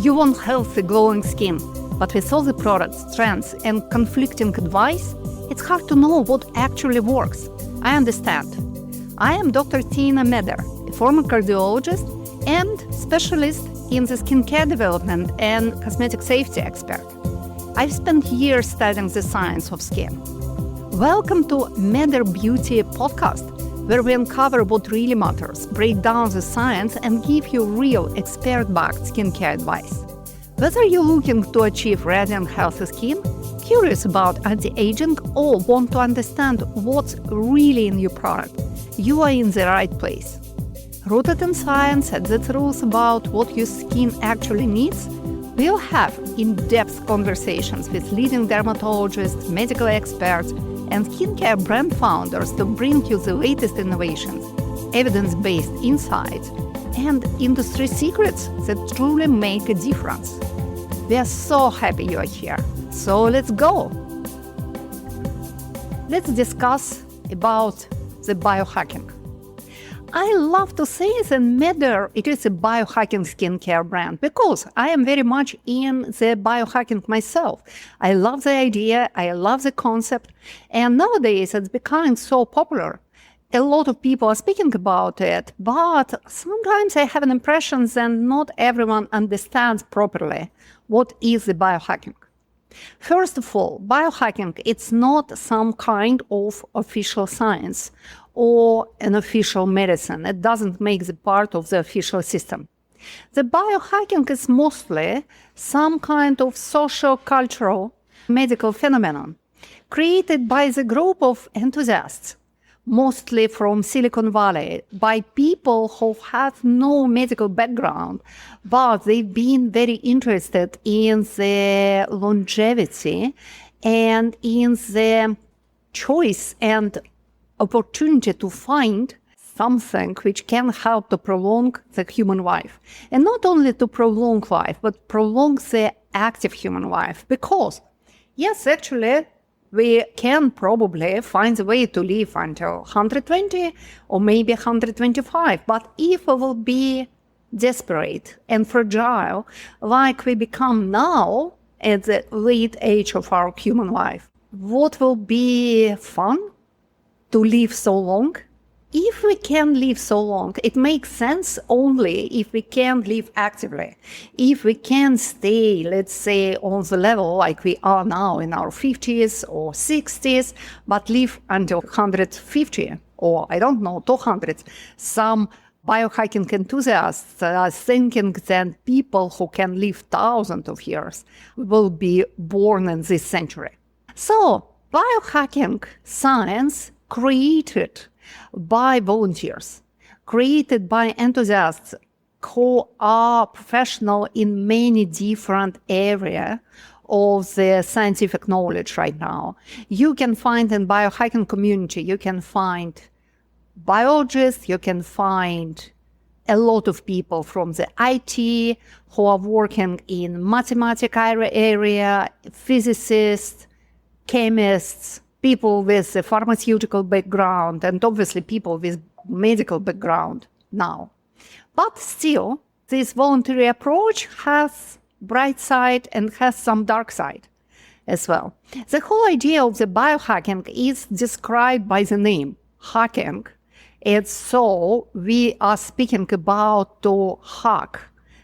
You want healthy, glowing skin, but with all the products, trends, and conflicting advice, it's hard to know what actually works. I understand. I am Dr. Tina Meder, a former cardiologist and specialist in the skincare development and cosmetic safety expert. I've spent years studying the science of skin. Welcome to Meder Beauty podcast, where we uncover what really matters, break down the science, and give you real expert-backed skincare advice. Whether you're looking to achieve radiant, healthy skin, curious about anti-aging, or want to understand what's really in your product, you are in the right place. Rooted in science and the truth about what your skin actually needs, we'll have in-depth conversations with leading dermatologists, medical experts, and skincare brand founders to bring you the latest innovations, evidence-based insights, and industry secrets that truly make a difference. We are so happy you are here. So let's go. Let's discuss about the biohacking. I love to say that Meder, it is a biohacking skincare brand because I am very much in the biohacking myself. I love the idea, I love the concept, and nowadays it's becoming so popular. A lot of people are speaking about it, but sometimes I have an impression that not everyone understands properly what is the biohacking. First of all, biohacking, it's not some kind of official science or an official medicine. It doesn't make the part of the official system. The biohacking is mostly some kind of social-cultural medical phenomenon created by the group of enthusiasts, mostly from Silicon Valley, by people who have no medical background, but they've been very interested in the longevity and in the choice and opportunity to find something which can help to prolong the human life. And not only to prolong life, but prolong the active human life. Because, yes, actually, we can probably find a way to live until 120 or maybe 125. But if we will be desperate and fragile, like we become now at the late age of our human life, what will be fun? To live so long? If we can live so long, it makes sense only if we can live actively. If we can stay, let's say, on the level like we are now in our 50s or 60s, but live until 150 or, I don't know, 200. Some biohacking enthusiasts are thinking that people who can live thousands of years will be born in this century. So, biohacking science created by volunteers, created by enthusiasts who are professional in many different areas of the scientific knowledge right now. You can find in biohacking community, you can find biologists, you can find a lot of people from the IT who are working in mathematics area, physicists, chemists, people with a pharmaceutical background, and obviously people with medical background now. But still, this voluntary approach has bright side and has some dark side as well. The whole idea of the biohacking is described by the name, hacking. It's so we are speaking about to hack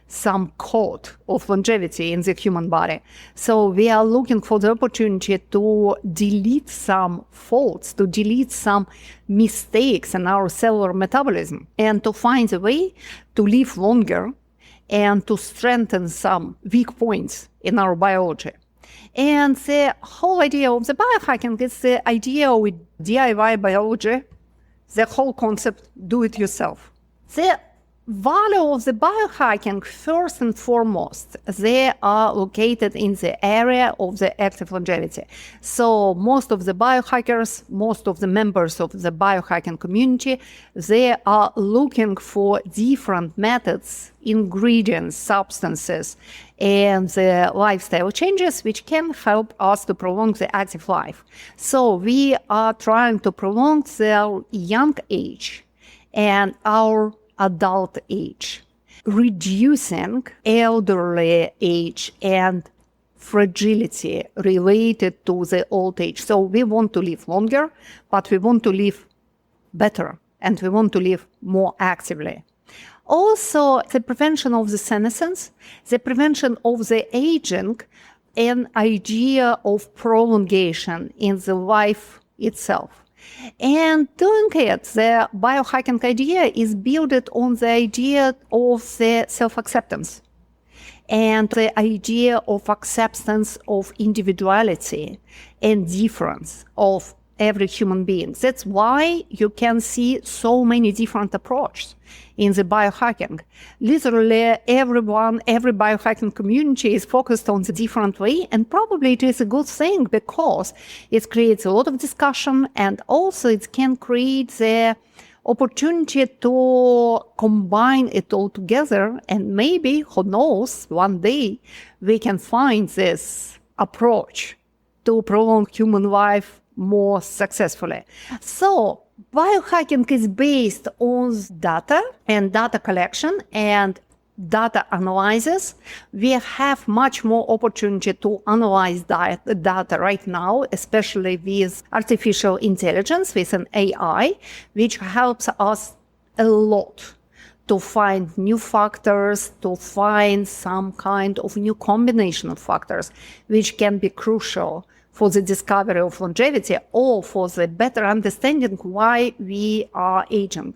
some code of longevity in the human body. So we are looking for the opportunity to delete some faults, to delete some mistakes in our cellular metabolism, and to find a way to live longer and to strengthen some weak points in our biology. And the whole idea of the biohacking is the idea with DIY biology, the whole concept, do it yourself. The value of the biohacking, first and foremost, they are located in the area of the active longevity. So most of the biohackers, most of the members of the biohacking community, they are looking for different methods, ingredients, substances, and the lifestyle changes which can help us to prolong the active life. So we are trying to prolong the young age and our adult age. reducing elderly age and fragility related to the old age. So we want to live longer, but we want to live better, and we want to live more actively. Also, the prevention of the senescence, the prevention of the aging, an idea of prolongation in the life itself. And doing it, the biohacking idea is built on the idea of the self-acceptance and the idea of acceptance of individuality and difference of every human being. That's why you can see so many different approaches in the biohacking. Literally every biohacking community is focused on the different way, and probably it is a good thing because it creates a lot of discussion, and also it can create the opportunity to combine it all together, and maybe, who knows, one day we can find this approach to prolong human life more successfully. So biohacking is based on data and data collection and data analysis. We have much more opportunity to analyze data right now, especially with artificial intelligence, with an AI, which helps us a lot to find new factors, to find some kind of new combination of factors, which can be crucial for the discovery of longevity or for the better understanding why we are aging.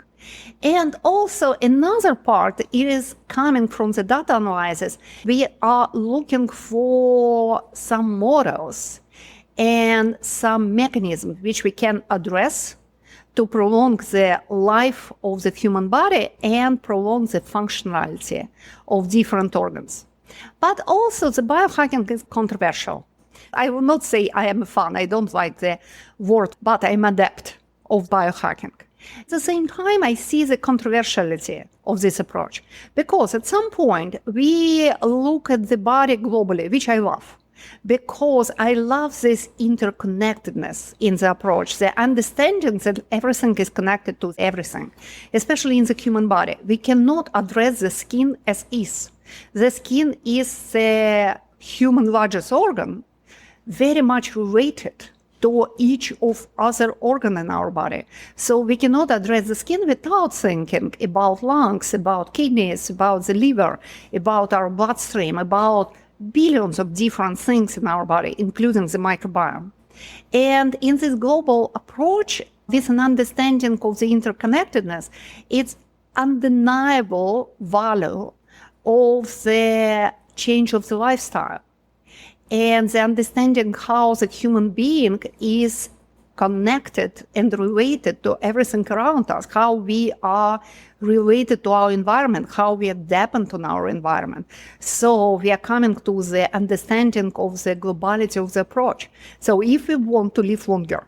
And also another part, it is coming from the data analysis. We are looking for some models and some mechanisms which we can address to prolong the life of the human body and prolong the functionality of different organs. But also the biohacking is controversial. I will not say I am a fan, I don't like the word, but I'm an adept of biohacking. At the same time, I see the controversiality of this approach, because at some point we look at the body globally, which I love, because I love this interconnectedness in the approach, the understanding that everything is connected to everything, especially in the human body. We cannot address the skin as is. The skin is the human largest organ, very much related to each of other organ in our body. So we cannot address the skin without thinking about lungs, about kidneys, about the liver, about our bloodstream, about billions of different things in our body, including the microbiome. And in this global approach, with an understanding of the interconnectedness, it's undeniable value of the change of the lifestyle and the understanding how the human being is connected and related to everything around us, how we are related to our environment, how we are dependent on our environment. So we are coming to the understanding of the globality of the approach. So if we want to live longer,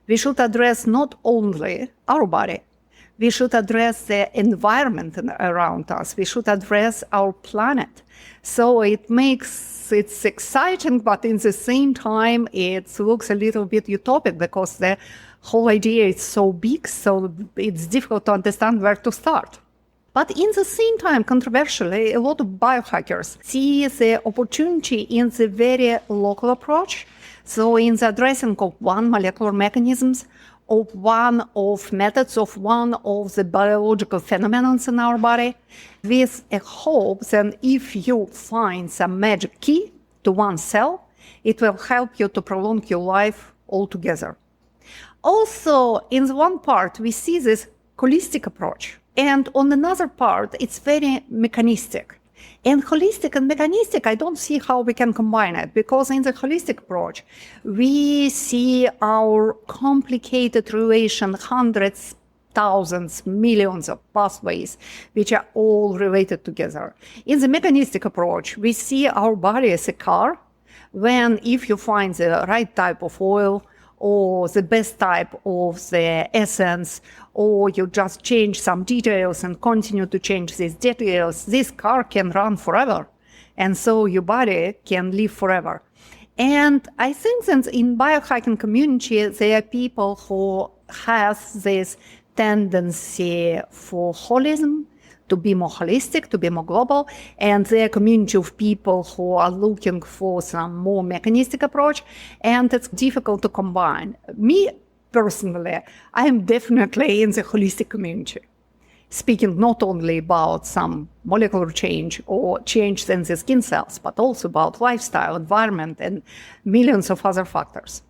we should address not only our body, we should address the environment around us, we should address our planet. So it's exciting, but in the same time, it looks a little bit utopic because the whole idea is so big, so it's difficult to understand where to start. But in the same time, controversially, a lot of biohackers see the opportunity in the very local approach. So in the addressing of one molecular mechanisms, of one of methods of one of the biological phenomena in our body, with a hope that if you find some magic key to one cell, it will help you to prolong your life altogether. Also, in the one part, we see this holistic approach. And on another part, it's very mechanistic. And holistic and mechanistic, I don't see how we can combine it, because in the holistic approach, we see our complicated relation, hundreds, thousands, millions of pathways, which are all related together. In the mechanistic approach, we see our body as a car, when if you find the right type of oil, or the best type of the essence, or you just change some details and continue to change these details, this car can run forever. And so your body can live forever. And I think that in biohacking community, there are people who have this tendency for holism, to be more holistic, to be more global, and they're a community of people who are looking for some more mechanistic approach, and it's difficult to combine. Me, personally, I am definitely in the holistic community, speaking not only about some molecular change or change in the skin cells, but also about lifestyle, environment, and millions of other factors.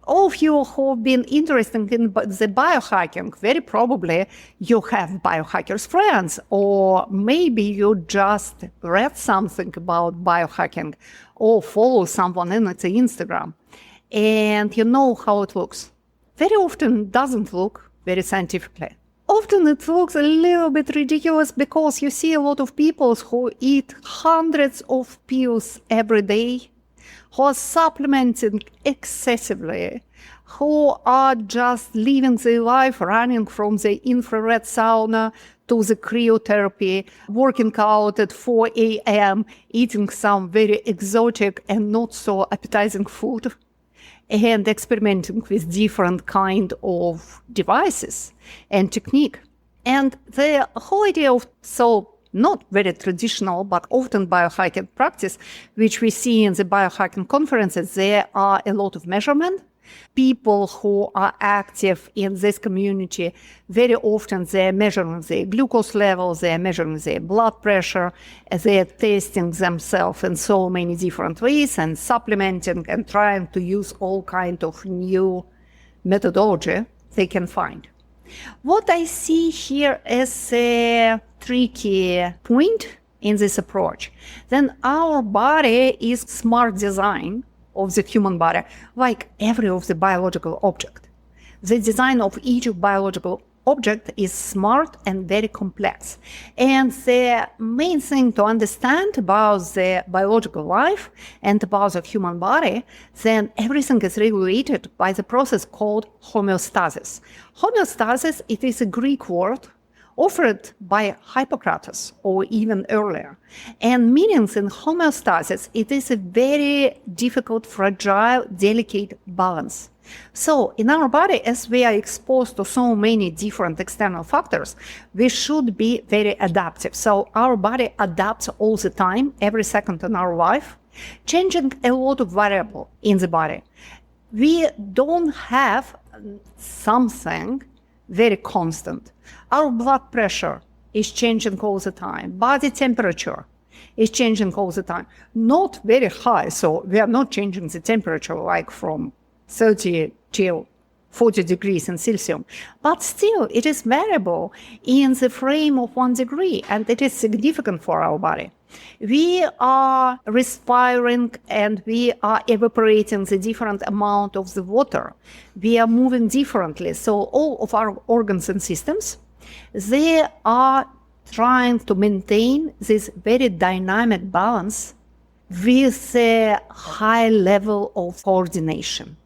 All of you who have been interested in the biohacking, very probably you have biohackers friends, or maybe you just read something about biohacking or follow someone in its Instagram, and you know how it looks. Very often it doesn't look very scientifically. Often it looks a little bit ridiculous because you see a lot of people who eat hundreds of pills every day, who are supplementing excessively, who are just living their life running from the infrared sauna to the cryotherapy, working out at 4 a.m., eating some very exotic and not so appetizing food, and experimenting with different kind of devices and technique. And the whole idea of not very traditional, but often biohacking practice, which we see in the biohacking conferences, there are a lot of measurement. People who are active in this community, very often they're measuring their glucose levels, they're measuring their blood pressure, they're testing themselves in so many different ways and supplementing and trying to use all kinds of new methodology they can find. What I see here is a tricky point in this approach. Then our body is smart design of the human body, like every of the biological object. The design of each biological object is smart and very complex. And the main thing to understand about the biological life and about the human body, then everything is regulated by the process called homeostasis. Homeostasis, it is a Greek word offered by Hippocrates or even earlier. And meanings in homeostasis, it is a very difficult, fragile, delicate balance. So in our body, as we are exposed to so many different external factors, we should be very adaptive. So our body adapts all the time, every second in our life, changing a lot of variables in the body. We don't have something very constant. Our blood pressure is changing all the time. Body temperature is changing all the time. Not very high, so we are not changing the temperature like from 30 to 40 degrees in Celsius. But still, it is variable in the frame of 1 degree, and it is significant for our body. We are respiring and we are evaporating the different amount of the water. We are moving differently. So all of our organs and systems, they are trying to maintain this very dynamic balance with a high level of coordination.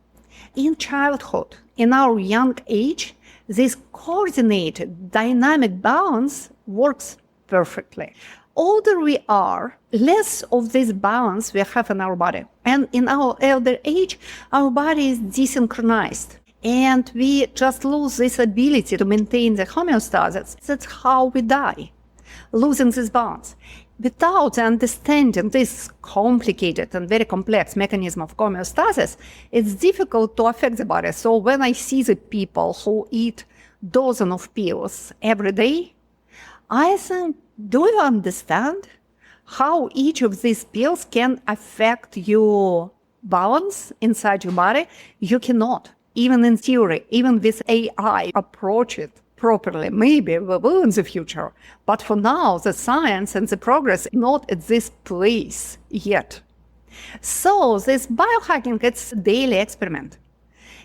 In childhood, in our young age, this coordinated dynamic balance works perfectly. Older we are, less of this balance we have in our body. And in our elder age, our body is desynchronized. And we just lose this ability to maintain the homeostasis. That's how we die, losing this balance. Without understanding this complicated and very complex mechanism of homeostasis, it's difficult to affect the body. So when I see the people who eat dozens of pills every day, I think, do you understand how each of these pills can affect your balance inside your body? You cannot. Even in theory, even with AI, approach it properly. Maybe we will in the future. But for now, the science and the progress not at this place yet. So this biohacking, it's a daily experiment.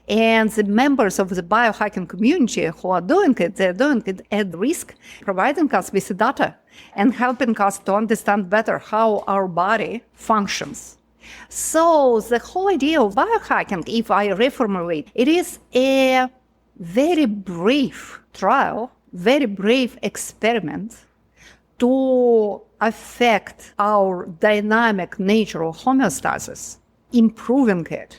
And the members of the biohacking community who are doing it, they're doing it at risk, providing us with the data and helping us to understand better how our body functions. So the whole idea of biohacking, if I reformulate, it is a very brave trial, very brave experiment to affect our dynamic nature of homeostasis, improving it,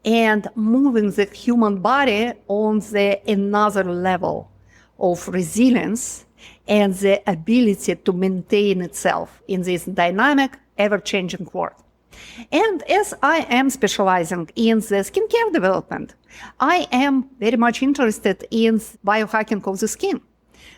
and moving the human body on the another level of resilience and the ability to maintain itself in this dynamic, ever-changing world. And as I am specializing in the skincare development, I am very much interested in biohacking of the skin.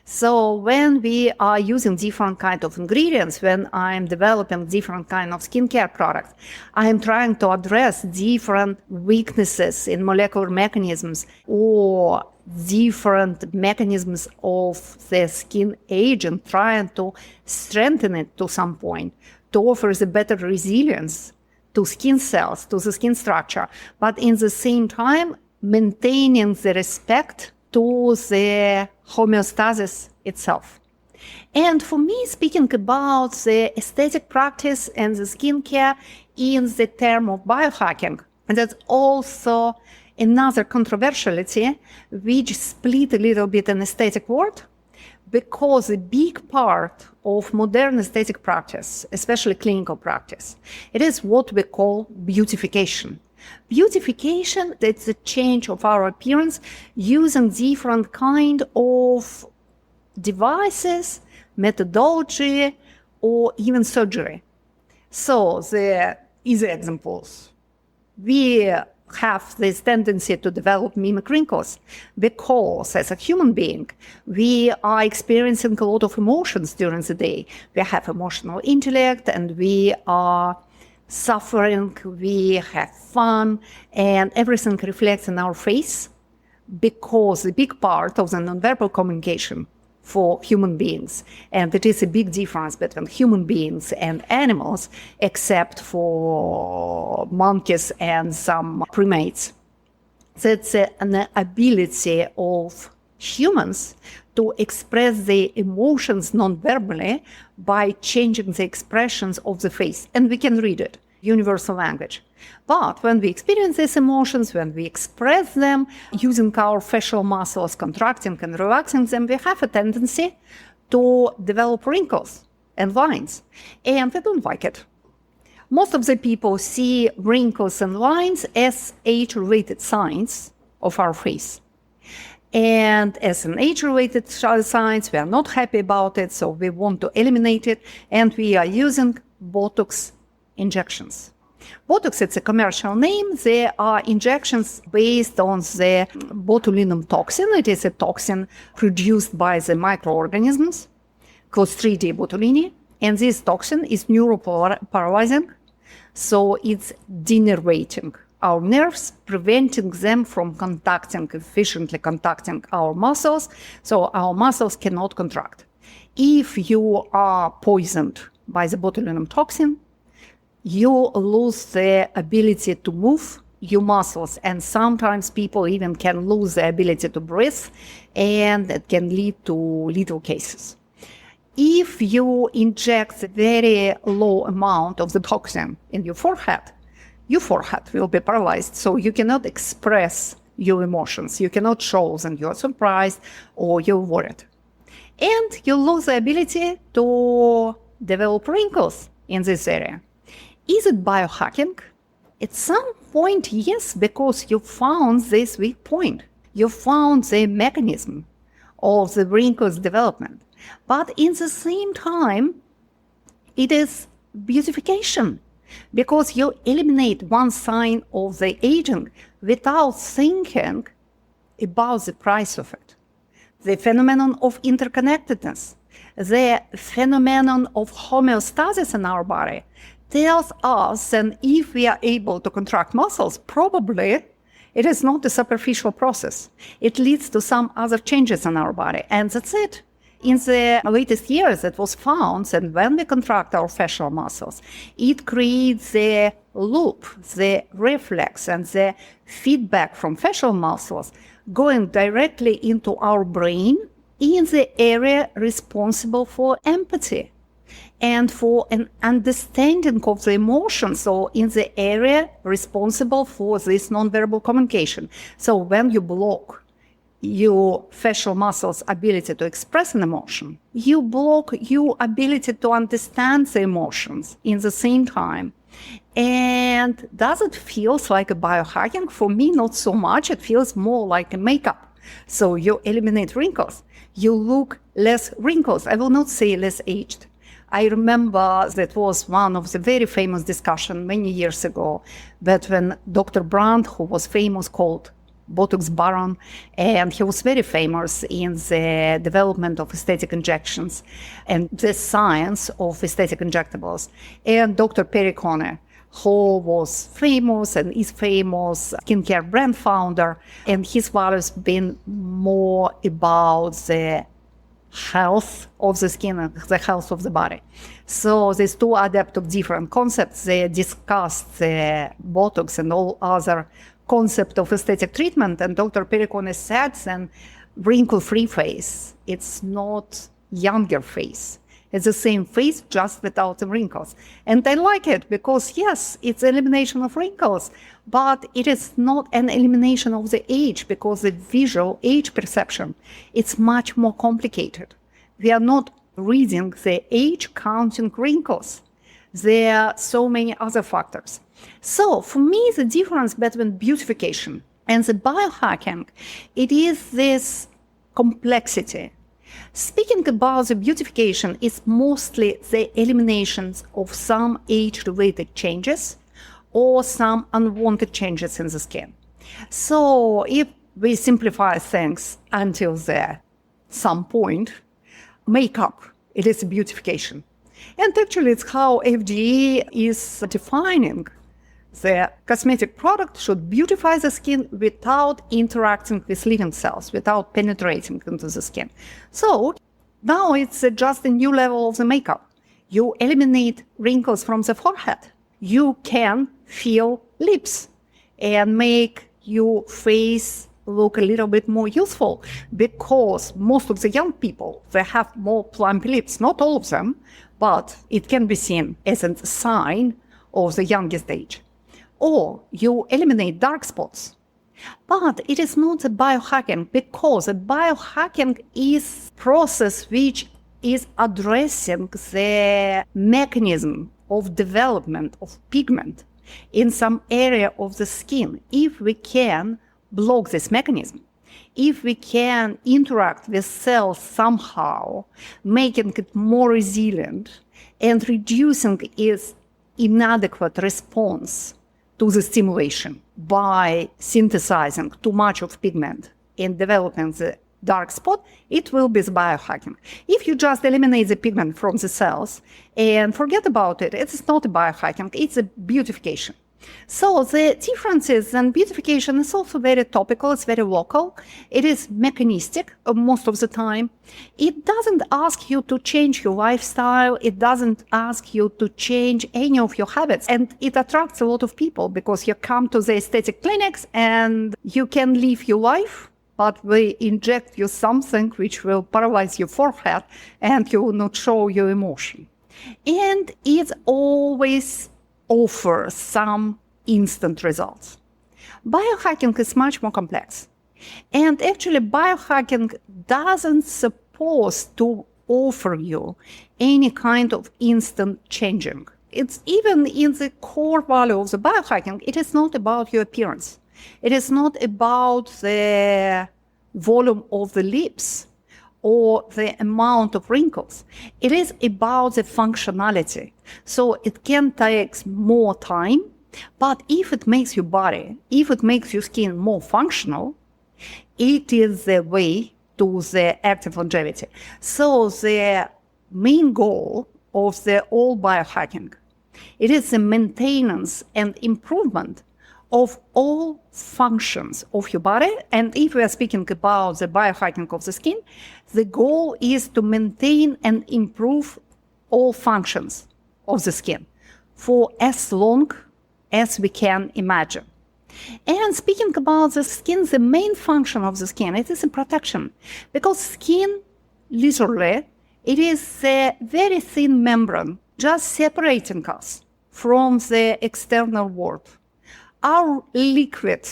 So when we are using different kind of ingredients, when I'm developing different kind of skincare products, I am trying to address different weaknesses in molecular mechanisms or different mechanisms of the skin agent, trying to strengthen it to some point, to offer the better resilience to skin cells, to the skin structure, but in the same time, maintaining the respect to the homeostasis itself. And for me, speaking about the aesthetic practice and the skincare in the term of biohacking, and that's also another controversiality which split a little bit an aesthetic world, because a big part of modern aesthetic practice, especially clinical practice, it is what we call beautification. Beautification, that's the change of our appearance using different kind of devices, methodology, or even surgery. So the easy examples. We have this tendency to develop mimic wrinkles because as a human being, we are experiencing a lot of emotions during the day. We have emotional intellect and we are suffering, we have fun, and everything reflects in our face because a big part of the nonverbal communication for human beings, and it is a big difference between human beings and animals, except for monkeys and some primates. That's an ability of humans to express their emotions non-verbally by changing the expressions of the face, and we can read it, universal language. But when we experience these emotions, when we express them using our facial muscles, contracting and relaxing them, we have a tendency to develop wrinkles and lines, and we don't like it. Most of the people see wrinkles and lines as age-related signs of our face. And as an age-related signs, we are not happy about it, so we want to eliminate it, and we are using Botox injections. Botox, it's a commercial name. They are injections based on the botulinum toxin. It is a toxin produced by the microorganisms Clostridium botulinum. And this toxin is neuroparalyzing, so it's denervating our nerves, preventing them from efficiently contacting our muscles, so our muscles cannot contract. If you are poisoned by the botulinum toxin, you lose the ability to move your muscles, and sometimes people even can lose the ability to breathe, and that can lead to lethal cases. If you inject a very low amount of the toxin in your forehead will be paralyzed, so you cannot express your emotions. You cannot show that you're surprised or you're worried. And you lose the ability to develop wrinkles in this area. Is it biohacking? At some point, yes, because you found this weak point. You found the mechanism of the wrinkles development. But in the same time, it is beautification, because you eliminate one sign of the aging without thinking about the price of it. The phenomenon of interconnectedness, the phenomenon of homeostasis in our body tells us that if we are able to contract muscles, probably it is not a superficial process. It leads to some other changes in our body, and that's it. In the latest years, it was found that when we contract our facial muscles, it creates the loop, the reflex, and the feedback from facial muscles going directly into our brain in the area responsible for empathy and for an understanding of the emotions, so in the area responsible for this nonverbal communication. So when you block your facial muscles' ability to express an emotion, you block your ability to understand the emotions in the same time. And does it feel like a biohacking? For me, not so much. It feels more like a makeup. So you eliminate wrinkles. you look less wrinkles. I will not say less aged. I remember that was one of the very famous discussion many years ago, that when Dr. Brandt, who was famous, called Botox Baron, and he was very famous in the development of aesthetic injections and the science of aesthetic injectables, and Dr. Perry Conner, who was famous and is famous skincare brand founder, and his values been more about the health of the skin and the health of the body. So these two adapt of different concepts. They discussed the Botox and all other concept of aesthetic treatment, and Dr. Perry Conner said, then wrinkle-free face, it's not younger face. It's the same face, just without the wrinkles. And I like it because, yes, it's elimination of wrinkles, but it is not an elimination of the age, because the visual age perception, it's much more complicated. We are not reading the age counting wrinkles. There are so many other factors. So for me, the difference between beautification and the biohacking, it is this complexity. Speaking about the beautification, it's mostly the eliminations of some age-related changes or some unwanted changes in the skin. So if we simplify things until some point, makeup, it is a beautification. And actually, it's how FDA is defining the cosmetic product should beautify the skin without interacting with living cells, without penetrating into the skin. So now it's just a new level of the makeup. You eliminate wrinkles from the forehead. You can feel lips and make your face look a little bit more youthful, because most of the young people, they have more plump lips. Not all of them, but it can be seen as a sign of the youngest age. Or you eliminate dark spots. But it is not a biohacking, because a biohacking is a process which is addressing the mechanism of development of pigment in some area of the skin. If we can block this mechanism, if we can interact with cells somehow, making it more resilient and reducing its inadequate response to the stimulation by synthesizing too much of pigment and developing the dark spot, it will be the biohacking. If you just eliminate the pigment from the cells and forget about it, it's not a biohacking, it's a beautification. So the differences in beautification is also very topical, it's very local. It is mechanistic most of the time. It doesn't ask you to change your lifestyle. It doesn't ask you to change any of your habits. And it attracts a lot of people because you come to the aesthetic clinics and you can live your life, but we inject you something which will paralyze your forehead and you will not show your emotion. And it always offers some instant results. Biohacking is much more complex. And actually, biohacking doesn't suppose to offer you any kind of instant changing. It's even in the core value of the biohacking, it is not about your appearance. It is not about the volume of the lips or the amount of wrinkles. It is about the functionality. So it can take more time, but if it makes your body, if it makes your skin more functional, it is the way to the active longevity. So the main goal of the all biohacking, it is the maintenance and improvement of all functions of your body. And if we are speaking about the biohacking of the skin, the goal is to maintain and improve all functions of the skin for as long as we can imagine. And speaking about the skin, the main function of the skin, it is a protection. Because skin, literally, it is a very thin membrane just separating us from the external world. Our liquid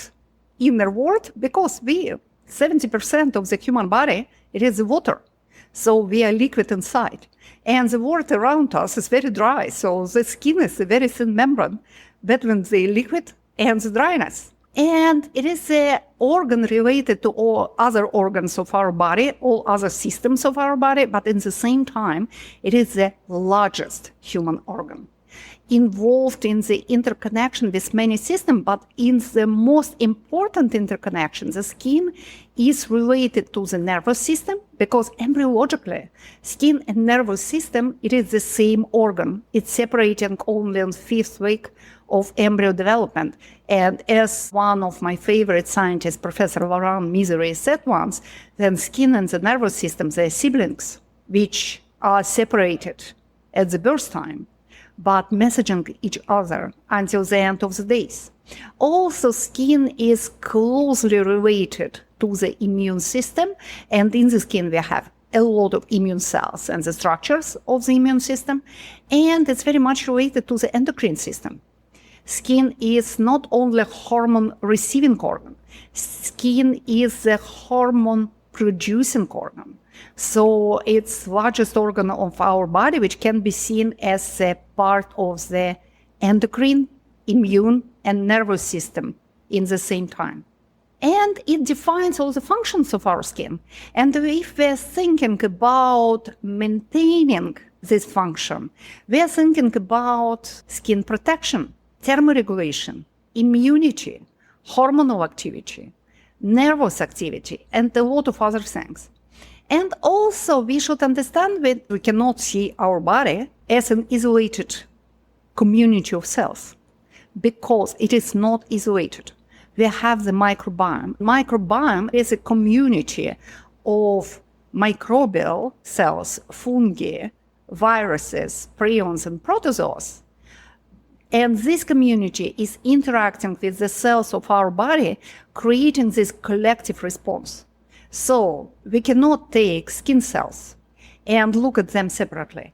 inner world, because 70% of the human body, it is water. So we are liquid inside. And the world around us is very dry. So the skin is a very thin membrane between the liquid and the dryness. And it is an organ related to all other organs of our body, all other systems of our body, but in the same time, it is the largest human organ, involved in the interconnection with many systems, but in the most important interconnection, the skin is related to the nervous system, because embryologically, skin and nervous system, it is the same organ. It's separating only on the 5th week of embryo development. And as one of my favorite scientists, Professor Laurent Misery, said once, then skin and the nervous system, they are siblings, which are separated at the birth time, but messaging each other until the end of the days. Also, skin is closely related to the immune system, and in the skin we have a lot of immune cells and the structures of the immune system, and it's very much related to the endocrine system. Skin is not only a hormone-receiving organ, skin is a hormone-producing organ. So it's largest organ of our body, which can be seen as a part of the endocrine, immune, and nervous system in the same time. And it defines all the functions of our skin. And if we're thinking about maintaining this function, we're thinking about skin protection, thermoregulation, immunity, hormonal activity, nervous activity, and a lot of other things. And also, we should understand that we cannot see our body as an isolated community of cells, because it is not isolated. We have the microbiome. Microbiome is a community of microbial cells, fungi, viruses, prions, and protozoas. And this community is interacting with the cells of our body, creating this collective response. So we cannot take skin cells and look at them separately.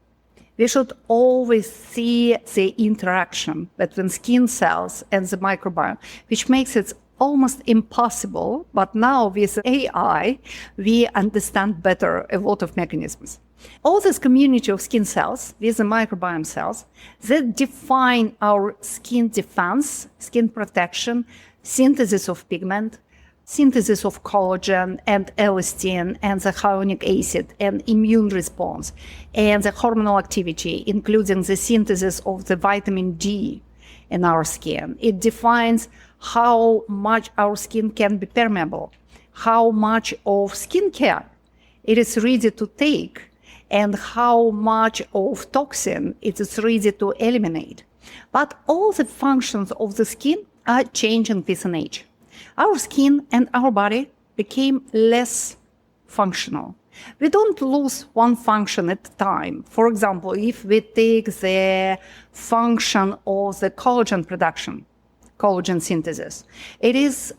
We should always see the interaction between skin cells and the microbiome, which makes it almost impossible. But now with AI, we understand better a lot of mechanisms. All this community of skin cells, with the microbiome cells, that define our skin defense, skin protection, synthesis of pigment, synthesis of collagen and elastin and the hyaluronic acid and immune response and the hormonal activity, including the synthesis of the vitamin D in our skin. It defines how much our skin can be permeable, how much of skincare it is ready to take, and how much of toxin it is ready to eliminate. But all the functions of the skin are changing with an age. Our skin and our body became less functional. We don't lose one function at a time. For example, if we take the function of the collagen production, collagen synthesis, it is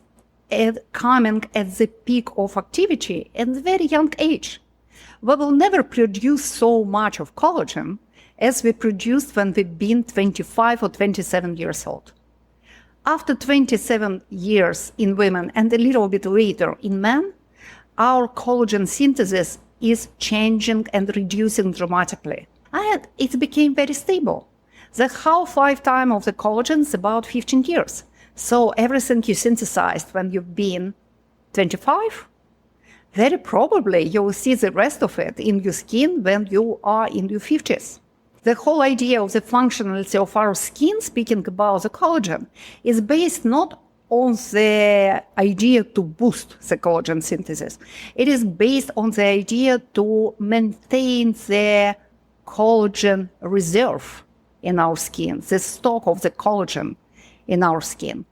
coming at the peak of activity at a very young age. We will never produce so much of collagen as we produced when we've been 25 or 27 years old. After 27 years in women and a little bit later in men, our collagen synthesis is changing and reducing dramatically. And it became very stable. The half-life time of the collagen is about 15 years. So everything you synthesized when you've been 25, very probably you will see the rest of it in your skin when you are in your 50s. The whole idea of the functionality of our skin, speaking about the collagen, is based not on the idea to boost the collagen synthesis. It is based on the idea to maintain the collagen reserve in our skin, the stock of the collagen in our skin.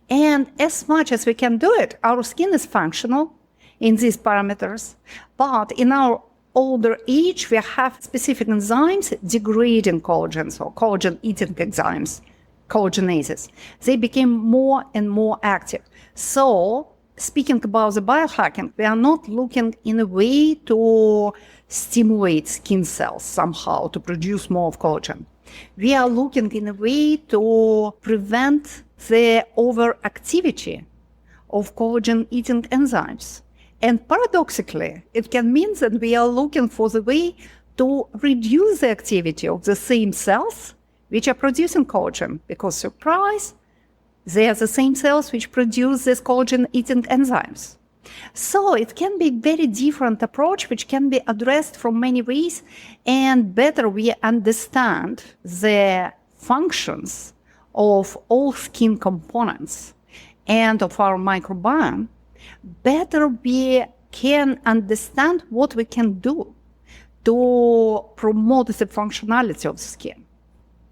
And as much as we can do it, our skin is functional in these parameters, but in our older age, we have specific enzymes degrading collagen, so collagen-eating enzymes, collagenases. They became more and more active. So, speaking about the biohacking, we are not looking in a way to stimulate skin cells somehow to produce more of collagen. We are looking in a way to prevent the overactivity of collagen-eating enzymes. And paradoxically, it can mean that we are looking for the way to reduce the activity of the same cells which are producing collagen, because surprise, They are the same cells which produce these collagen-eating enzymes. So it can be a very different approach which can be addressed from many ways, and better we understand the functions of all skin components and of our microbiome, better we can understand what we can do to promote the functionality of the skin.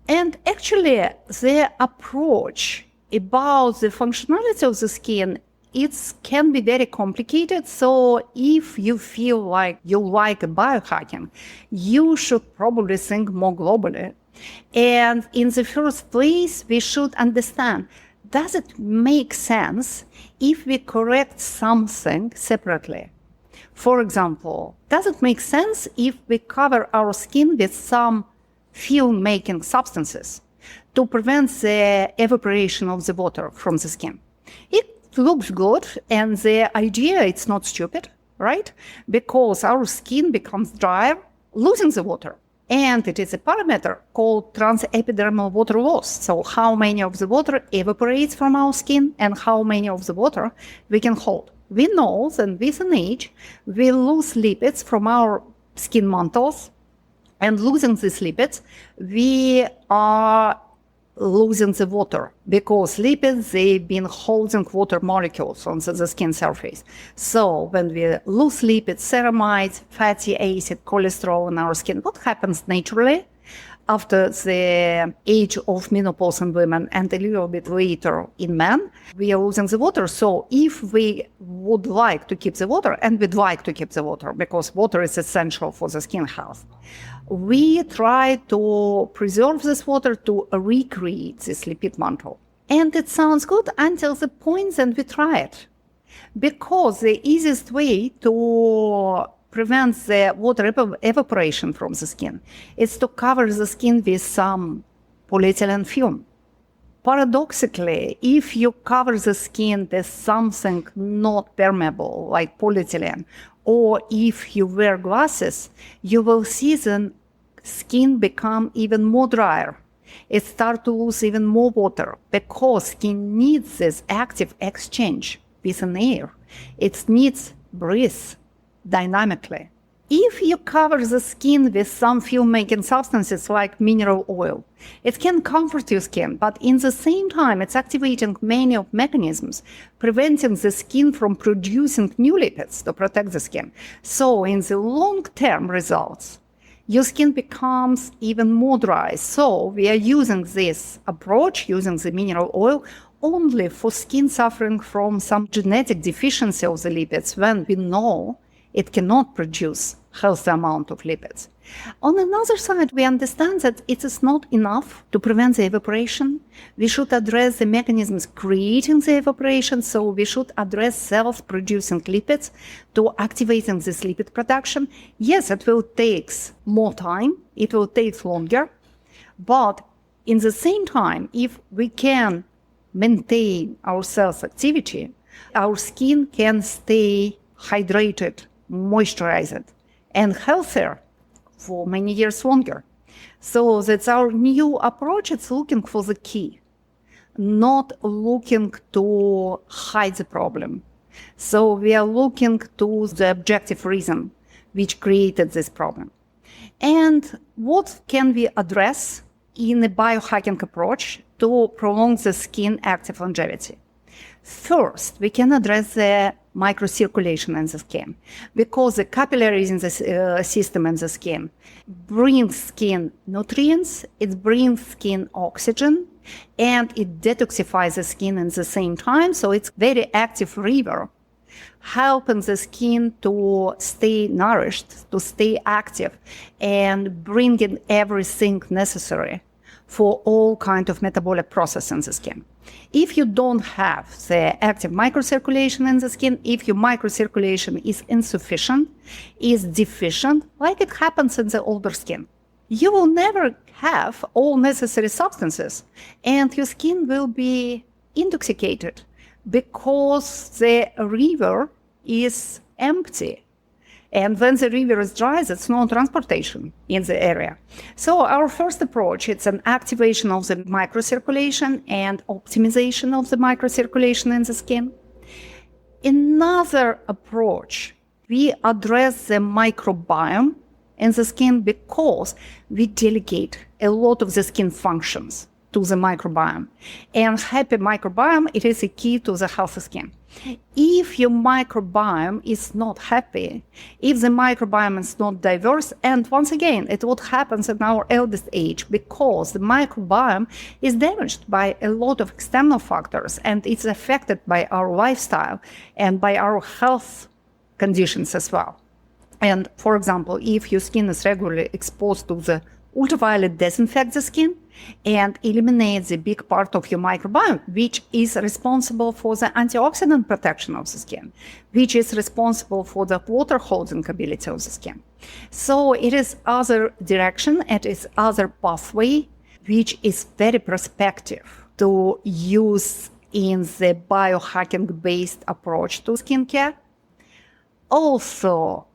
And actually, the approach about the functionality of the skin, it can be very complicated. So if you feel like you like biohacking, you should probably think more globally. And in the first place, we should understand, does it make sense if we correct something separately? For example, does it make sense if we cover our skin with some film-making substances to prevent the evaporation of the water from the skin? It looks good, and the idea, it's not stupid, right? Because our skin becomes drier, losing the water. And it is a parameter called transepidermal water loss. So how many of the water evaporates from our skin and how many of the water we can hold. We know that with an age, we lose lipids from our skin mantles, and losing these lipids, we are losing the water, because lipids, they've been holding water molecules on the skin surface. So when we lose lipids, ceramides, fatty acid, cholesterol in our skin, what happens naturally after the age of menopause in women and a little bit later in men? We are losing the water. So if we would like to keep the water, and we'd like to keep the water because water is essential for the skin health, we try to preserve this water to recreate this lipid mantle. And it sounds good until the point that we try it. Because the easiest way to prevent the water evaporation from the skin is to cover the skin with some polyethylene film. Paradoxically, if you cover the skin with something not permeable, like polyethylene, or if you wear glasses, you will see the skin become even more drier. It starts to lose even more water, because skin needs this active exchange with an air. It needs breathe dynamically. If you cover the skin with some film-making substances like mineral oil, it can comfort your skin, but in the same time, it's activating many of mechanisms, preventing the skin from producing new lipids to protect the skin. So in the long-term results, your skin becomes even more dry. So we are using this approach, using the mineral oil, only for skin suffering from some genetic deficiency of the lipids, when we know it cannot produce healthy amount of lipids. On another side, we understand that it is not enough to prevent the evaporation. We should address the mechanisms creating the evaporation, so we should address cells producing lipids to activating this lipid production. Yes, it will take more time, it will take longer, but in the same time, if we can maintain our cells' activity, our skin can stay hydrated, moisturized, and healthier for many years longer. So that's our new approach. It's looking for the key, not looking to hide the problem. So we are looking to the objective reason which created this problem. And what can we address in a biohacking approach to prolong the skin active longevity? First, we can address the microcirculation in the skin, because the capillaries in the system in the skin brings skin nutrients, it brings skin oxygen, and it detoxifies the skin at the same time. So it's very active river, helping the skin to stay nourished, to stay active, and bringing everything necessary for all kinds of metabolic processes in the skin. If you don't have the active microcirculation in the skin, if your microcirculation is insufficient, is deficient, like it happens in the older skin, you will never have all necessary substances, and your skin will be intoxicated because the river is empty. And when the river is dry, there's no transportation in the area. So our first approach, it's an activation of the microcirculation and optimization of the microcirculation in the skin. Another approach, we address the microbiome in the skin because we delegate a lot of the skin functions to the microbiome. And happy microbiome, it is a key to the healthy skin. If your microbiome is not happy, if the microbiome is not diverse, and once again, it's what happens in our eldest age because the microbiome is damaged by a lot of external factors and it's affected by our lifestyle and by our health conditions as well. And for example, if your skin is regularly exposed to the ultraviolet disinfects the skin and eliminates a big part of your microbiome, which is responsible for the antioxidant protection of the skin, which is responsible for the water holding ability of the skin. So it is other direction, it is other pathway, which is very prospective to use in the biohacking based approach to skincare. Also,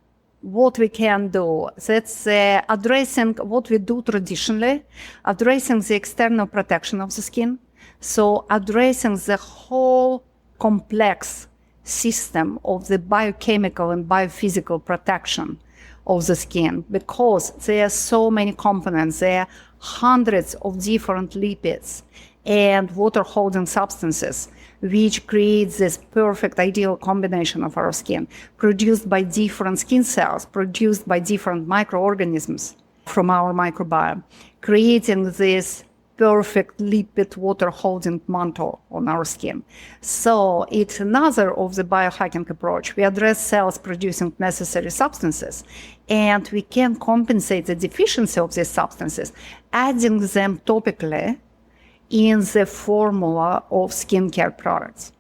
what we can do, that's addressing what we do traditionally, addressing the external protection of the skin. So addressing the whole complex system of the biochemical and biophysical protection of the skin, because there are so many components, there are hundreds of different lipids and water holding substances, which creates this perfect ideal combination of our skin, produced by different skin cells, produced by different microorganisms from our microbiome, creating this perfect lipid water holding mantle on our skin. So it's another of the biohacking approach. We address cells producing necessary substances, and we can compensate the deficiency of these substances, adding them topically in the formula of skincare products.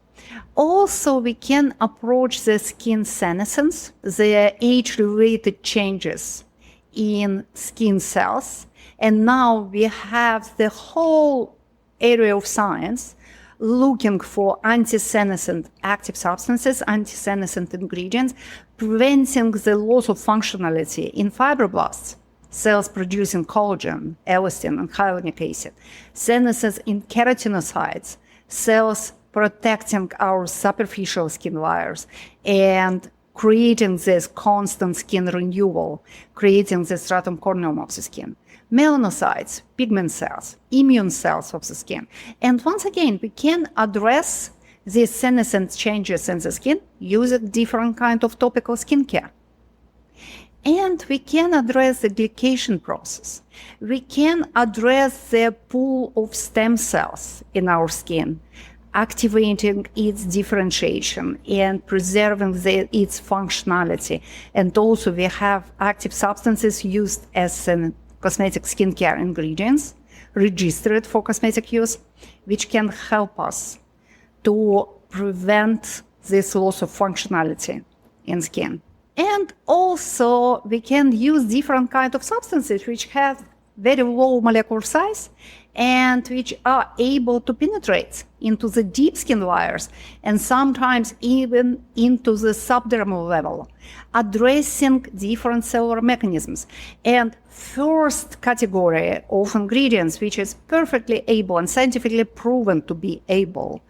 Also, we can approach the skin senescence, the age-related changes in skin cells. And now we have the whole area of science looking for anti-senescent active substances, anti-senescent ingredients, preventing the loss of functionality in fibroblasts, cells producing collagen, elastin, and hyaluronic acid, senescence in keratinocytes, cells protecting our superficial skin layers, and creating this constant skin renewal, creating the stratum corneum of the skin, melanocytes, pigment cells, immune cells of the skin. And once again, we can address these senescent changes in the skin using different kind of topical skincare. And we can address the glycation process. We can address the pool of stem cells in our skin, activating its differentiation and preserving its functionality. And also we have active substances used as cosmetic skincare ingredients, registered for cosmetic use, which can help us to prevent this loss of functionality in skin. And also, we can use different kinds of substances which have very low molecular size and which are able to penetrate into the deep skin layers and sometimes even into the subdermal level, addressing different cellular mechanisms. And first category of ingredients which is perfectly able and scientifically proven to be able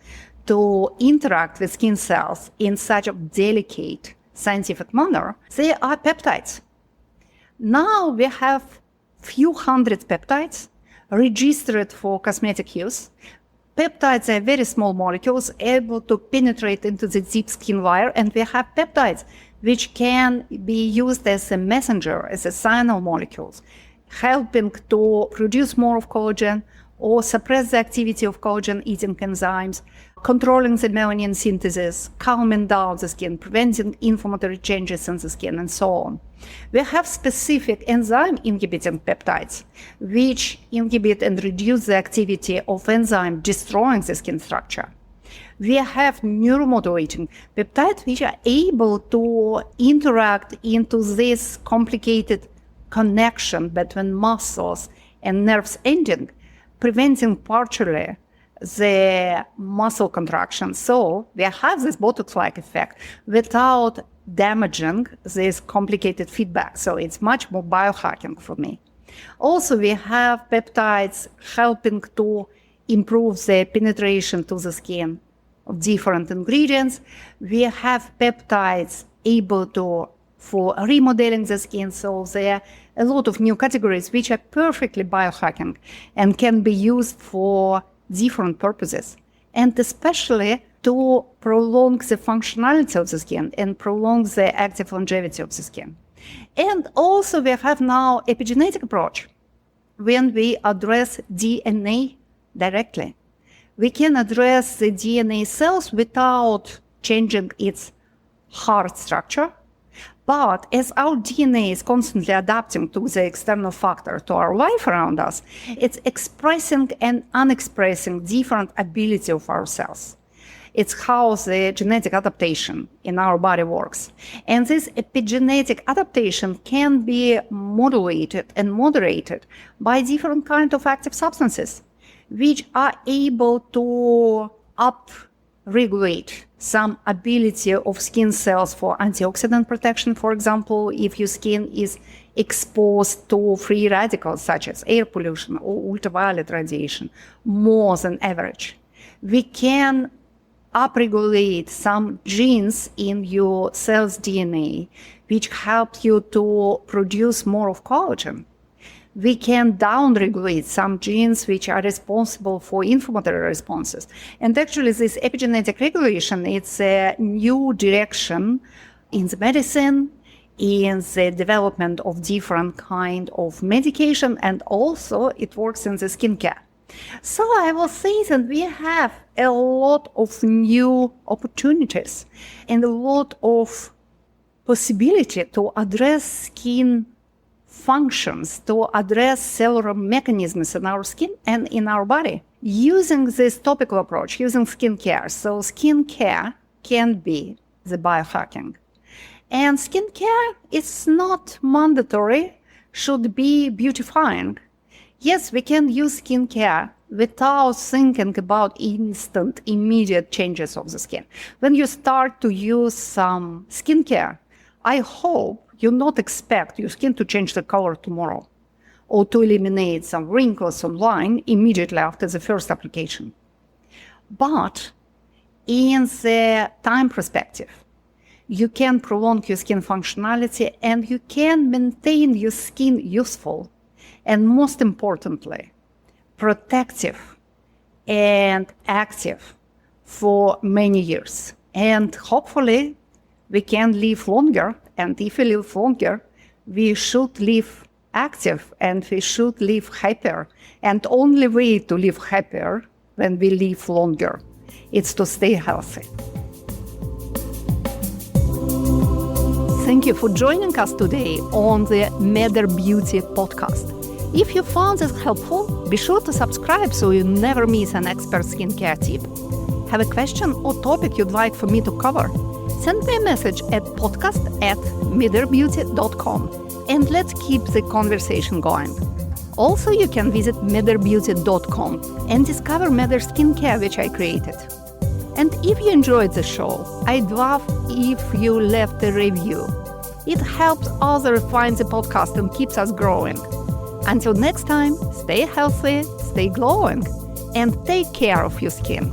to interact with skin cells in such a delicate scientific manner, they are peptides. Now we have few hundred peptides registered for cosmetic use. Peptides are very small molecules able to penetrate into the deep skin layer, and we have peptides which can be used as a messenger, as a signal molecules, helping to produce more of collagen or suppress the activity of collagen-eating enzymes, controlling the melanin synthesis, calming down the skin, preventing inflammatory changes in the skin, and so on. We have specific enzyme-inhibiting peptides, which inhibit and reduce the activity of enzyme destroying the skin structure. We have neuromodulating peptides, which are able to interact into this complicated connection between muscles and nerves ending, preventing partially the muscle contraction. So we have this Botox-like effect without damaging this complicated feedback. So it's much more biohacking for me. Also, we have peptides helping to improve the penetration to the skin of different ingredients. We have peptides able for remodeling the skin. So there are a lot of new categories which are perfectly biohacking and can be used for different purposes, and especially to prolong the functionality of the skin and prolong the active longevity of the skin. And also we have now epigenetic approach. When we address DNA directly, we can address the DNA cells without changing its hard structure. But as our DNA is constantly adapting to the external factor, to our life around us, it's expressing and unexpressing different ability of our cells. It's how the genetic adaptation in our body works. And this epigenetic adaptation can be modulated and moderated by different kinds of active substances, which are able to up-regulate some ability of skin cells for antioxidant protection. For example, if your skin is exposed to free radicals such as air pollution or ultraviolet radiation more than average, we can upregulate some genes in your cell's DNA which help you to produce more of collagen. We can downregulate some genes which are responsible for inflammatory responses. And actually this epigenetic regulation, it's a new direction in the medicine, in the development of different kind of medication, and also it works in the skincare. So I will say that we have a lot of new opportunities and a lot of possibility to address skin functions, to address cellular mechanisms in our skin and in our body using this topical approach, using skincare. So skincare can be the biohacking. And skincare is not mandatory, should be beautifying. Yes, we can use skincare without thinking about instant, immediate changes of the skin. When you start to use some skincare, I hope you not expect your skin to change the color tomorrow or to eliminate some wrinkles or line immediately after the first application. But in the time perspective, you can prolong your skin functionality and you can maintain your skin youthful and, most importantly, protective and active for many years. And hopefully we can live longer. And if we live longer, we should live active and we should live happier. And only way to live happier when we live longer, it's to stay healthy. Thank you for joining us today on the Matter Beauty podcast. If you found this helpful, be sure to subscribe so you never miss an expert skincare tip. Have a question or topic you'd like for me to cover? Send me a message at podcast@matterbeauty.com and let's keep the conversation going. Also, you can visit matterbeauty.com and discover Matter Skincare, which I created. And if you enjoyed the show, I'd love if you left a review. It helps others find the podcast and keeps us growing. Until next time, stay healthy, stay glowing, and take care of your skin.